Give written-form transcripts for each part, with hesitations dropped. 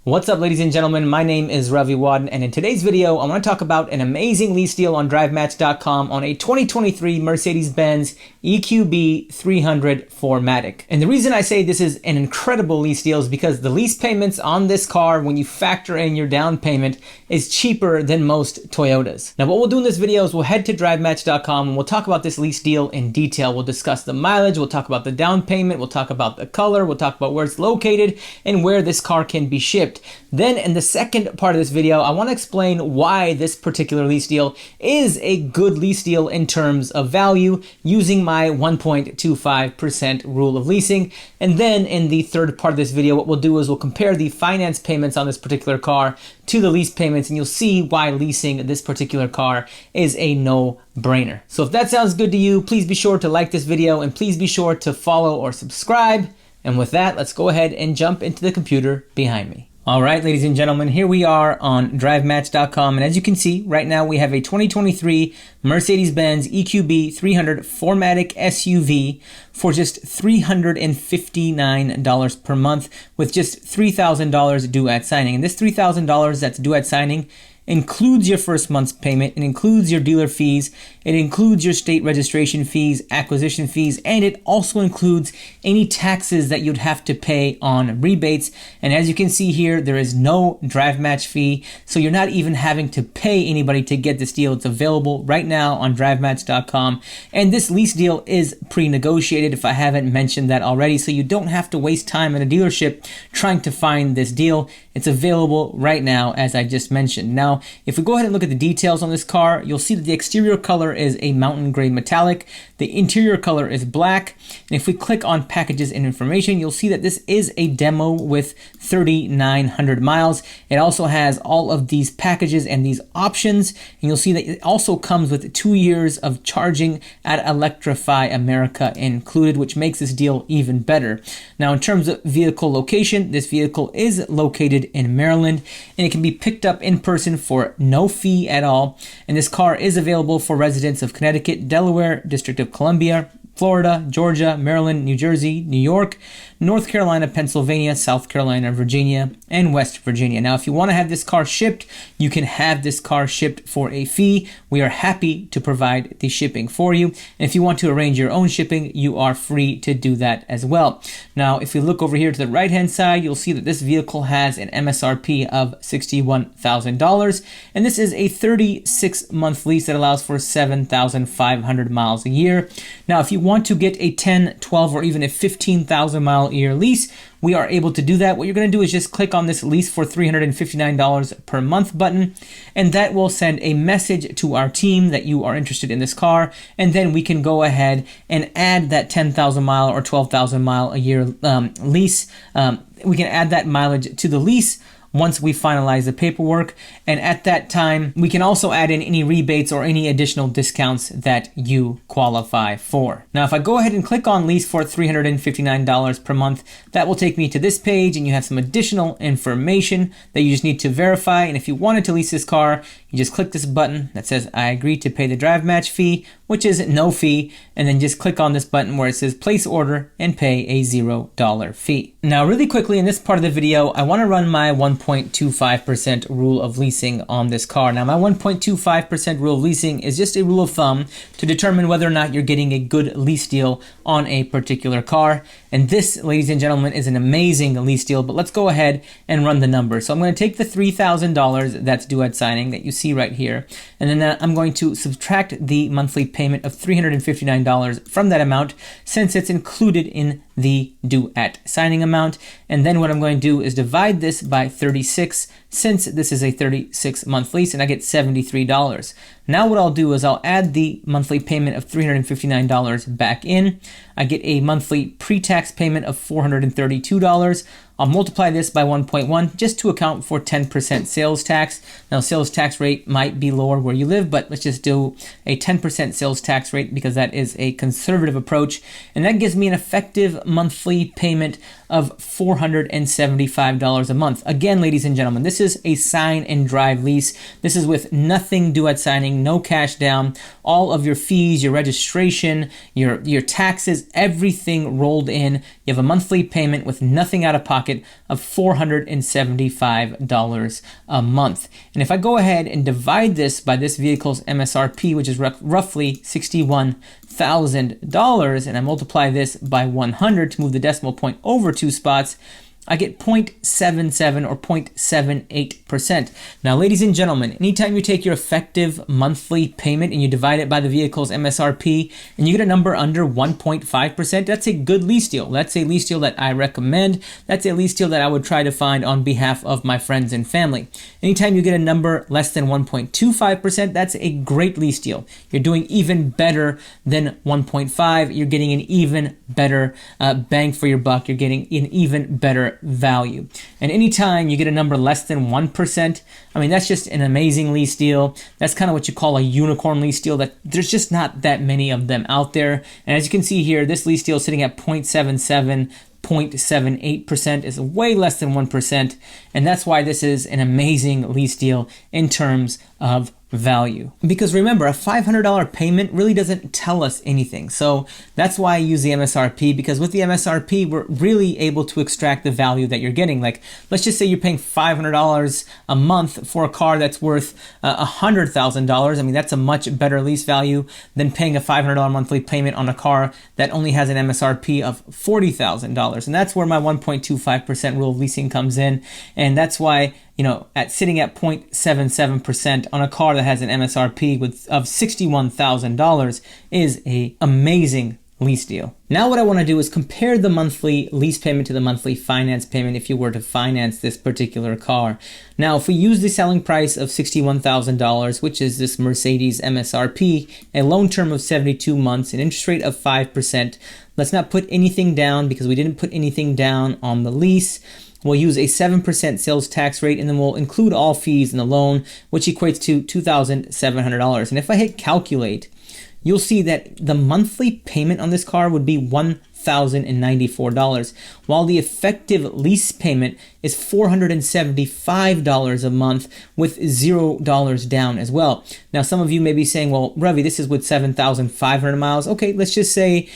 What's up, ladies and gentlemen? My name is Ravi Wadden, and in today's video, I want to talk about an amazing lease deal on DriveMatch.com on a 2023 Mercedes Benz EQB 300 4MATIC. And the reason I say this is an incredible lease deal is because the lease payments on this car, when you factor in your down payment, is cheaper than most Toyotas. Now, what we'll do in this video is we'll head to DriveMatch.com and we'll talk about this lease deal in detail. We'll discuss the mileage, we'll talk about the down payment, we'll talk about the color, we'll talk about where it's located, and where this car can be shipped. Then in the second part of this video, I want to explain why this particular lease deal is a good lease deal in terms of value using my 1.25% rule of leasing. And then in the third part of this video, what we'll do is we'll compare the finance payments on this particular car to the lease payments, and you'll see why leasing this particular car is a no-brainer. So if that sounds good to you, please be sure to like this video and please be sure to follow or subscribe. And with that, let's go ahead and jump into the computer behind me. All right, ladies and gentlemen, here we are on DriveMatch.com, and as you can see, right now we have a 2023 Mercedes Benz EQB 300 4MATIC SUV for just $359 per month with just $3,000 due at signing. And this $3,000 that's due at signing includes your first month's payment, it includes your dealer fees, it includes your state registration fees, acquisition fees, and it also includes any taxes that you'd have to pay on rebates. And as you can see here, there is no DriveMatch fee, so you're not even having to pay anybody to get this deal. It's available right now on DriveMatch.com, and this lease deal is pre-negotiated if I haven't mentioned that already, so you don't have to waste time at a dealership trying to find this deal. It's available right now, as I just mentioned. Now, if we go ahead and look at the details on this car, you'll see that the exterior color is a mountain gray metallic. The interior color is black. And if we click on packages and information, you'll see that this is a demo with 3,900 miles. It also has all of these packages and these options. And you'll see that it also comes with 2 years of charging at Electrify America included, which makes this deal even better. Now, in terms of vehicle location, this vehicle is located in Maryland, and it can be picked up in person for no fee at all. And this car is available for residents of Connecticut, Delaware, District of Columbia, Florida, Georgia, Maryland, New Jersey, New York, North Carolina, Pennsylvania, South Carolina, Virginia, and West Virginia. Now, if you want to have this car shipped, you can have this car shipped for a fee. We are happy to provide the shipping for you. And if you want to arrange your own shipping, you are free to do that as well. Now, if we look over here to the right-hand side, you'll see that this vehicle has an MSRP of $61,000. And this is a 36-month lease that allows for 7,500 miles a year. Now, if you want to get a 10, 12, or even a 15,000 mile a year lease, we are able to do that. What you're going to do is just click on this lease for $359 per month button, and that will send a message to our team that you are interested in this car, and then we can go ahead and add that 10,000 mile or 12,000 mile a year lease. We can add that mileage to the lease once we finalize the paperwork, and at that time we can also add in any rebates or any additional discounts that you qualify for. Now, if I go ahead and click on lease for $359 per month, that will take me to this page, and you have some additional information that you just need to verify. And if you wanted to lease this car, you just click this button that says I agree to pay the DriveMatch fee, which is no fee, and then just click on this button where it says place order and pay a $0 fee. Now, really quickly in this part of the video, I want to run my 1.25% rule of leasing on this car. Now, my 1.25% rule of leasing is just a rule of thumb to determine whether or not you're getting a good lease deal on a particular car. And this, ladies and gentlemen, is an amazing lease deal, but let's go ahead and run the numbers. So I'm going to take the $3,000 that's due at signing that you see right here, and then I'm going to subtract the monthly payment of $359 from that amount, since it's included in the due at signing amount. And then what I'm going to do is divide this by 36, since this is a 36-month lease, and I get $73. Now what I'll do is I'll add the monthly payment of $359 back in. I get a monthly pre-tax payment of $432. I'll multiply this by 1.1 just to account for 10% sales tax. Now, sales tax rate might be lower where you live, but let's just do a 10% sales tax rate because that is a conservative approach. And that gives me an effective monthly payment of $475 a month. Again, ladies and gentlemen, this is a sign and drive lease. This is with nothing due at signing, no cash down, all of your fees, your registration, your taxes, everything rolled in. You have a monthly payment with nothing out of pocket pocket of $475 a month. And if I go ahead and divide this by this vehicle's MSRP, which is roughly $61,000, and I multiply this by 100 to move the decimal point over 2 spots, I get 0.77 or 0.78%. Now, ladies and gentlemen, anytime you take your effective monthly payment and you divide it by the vehicle's MSRP and you get a number under 1.5%, that's a good lease deal. That's a lease deal that I recommend. That's a lease deal that I would try to find on behalf of my friends and family. Anytime you get a number less than 1.25%, that's a great lease deal. You're doing even better than 1.5. You're getting an even better bang for your buck. You're getting an even better value. And anytime you get a number less than 1%, I mean, that's just an amazing lease deal. That's kind of what you call a unicorn lease deal. That there's just not that many of them out there. And as you can see here, this lease deal is sitting at 0.77, 0.78% is way less than 1. And that's why this is an amazing lease deal in terms of value. Because remember, a $500 payment really doesn't tell us anything. So that's why I use the MSRP, because with the MSRP, we're really able to extract the value that you're getting. Like, let's just say you're paying $500 a month for a car that's worth $100,000. I mean, that's a much better lease value than paying a $500 monthly payment on a car that only has an MSRP of $40,000. And that's where my 1.25% rule of leasing comes in. And that's why, you know, sitting at 0.77% on a car that has an MSRP of $61,000 is an amazing lease deal. Now what I want to do is compare the monthly lease payment to the monthly finance payment if you were to finance this particular car. Now, if we use the selling price of $61,000, which is this Mercedes MSRP, a loan term of 72 months, an interest rate of 5%, let's not put anything down because we didn't put anything down on the lease. We'll use a 7% sales tax rate, and then we'll include all fees in the loan, which equates to $2,700. And if I hit calculate, you'll see that the monthly payment on this car would be $1,094, while the effective lease payment is $475 a month with $0 down as well. Now, some of you may be saying, well, Ravi, this is with 7,500 miles. Okay, let's just say,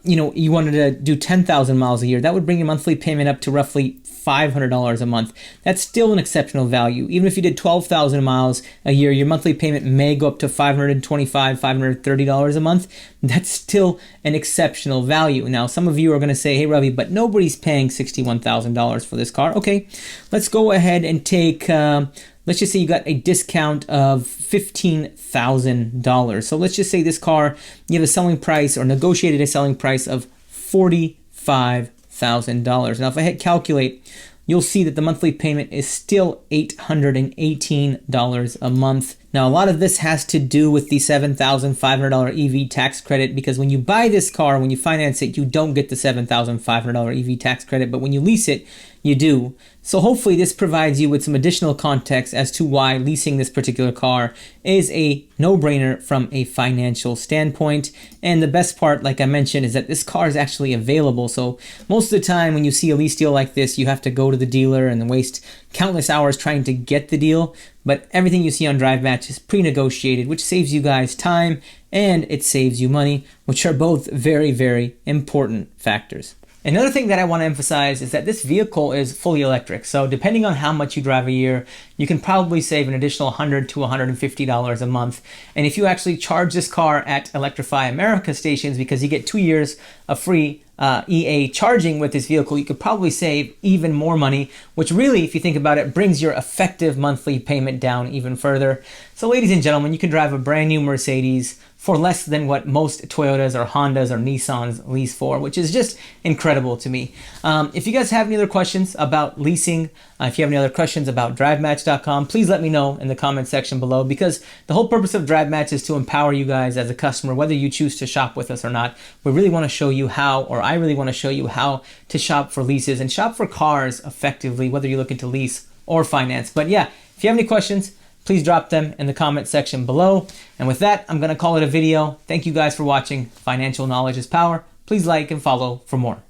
you wanted to do 10,000 miles a year. That would bring your monthly payment up to roughly $500 a month. That's still an exceptional value. Even if you did 12,000 miles a year, your monthly payment may go up to $525, $530 a month. That's still an exceptional value. Now, some of you are going to say, hey, Ravi, but nobody's paying $61,000 for this car. Okay, let's go ahead and take, let's just say you got a discount of $15,000. So let's just say this car, you have a selling price or negotiated a selling price of $45,000. Now, if I hit calculate, you'll see that the monthly payment is still $818 a month. Now, a lot of this has to do with the $7,500 EV tax credit, because when you buy this car, when you finance it, you don't get the $7,500 EV tax credit, but when you lease it, you do. So hopefully this provides you with some additional context as to why leasing this particular car is a no-brainer from a financial standpoint. And the best part, like I mentioned, is that this car is actually available. So most of the time when you see a lease deal like this, you have to go to the dealer and then waste countless hours trying to get the deal. But everything you see on DriveMatch is pre-negotiated, which saves you guys time and it saves you money, which are both very, very important factors. Another thing that I want to emphasize is that this vehicle is fully electric. So depending on how much you drive a year, you can probably save an additional $100 to $150 a month. And if you actually charge this car at Electrify America stations, because you get 2 years of free EA charging with this vehicle, you could probably save even more money, which really, if you think about it, brings your effective monthly payment down even further. So ladies and gentlemen, you can drive a brand new Mercedes for less than what most Toyotas or Hondas or Nissans lease for, which is just incredible to me. If you guys have any other questions about leasing, if you have any other questions about DriveMatch.com, please let me know in the comment section below, because the whole purpose of DriveMatch is to empower you guys as a customer, whether you choose to shop with us or not. We really want to show you how, or I really want to show you how to shop for leases and shop for cars effectively, whether you're looking to lease or finance. But yeah, if you have any questions, please drop them in the comment section below. And with that, I'm going to call it a video. Thank you guys for watching. Financial knowledge is power. Please like and follow for more.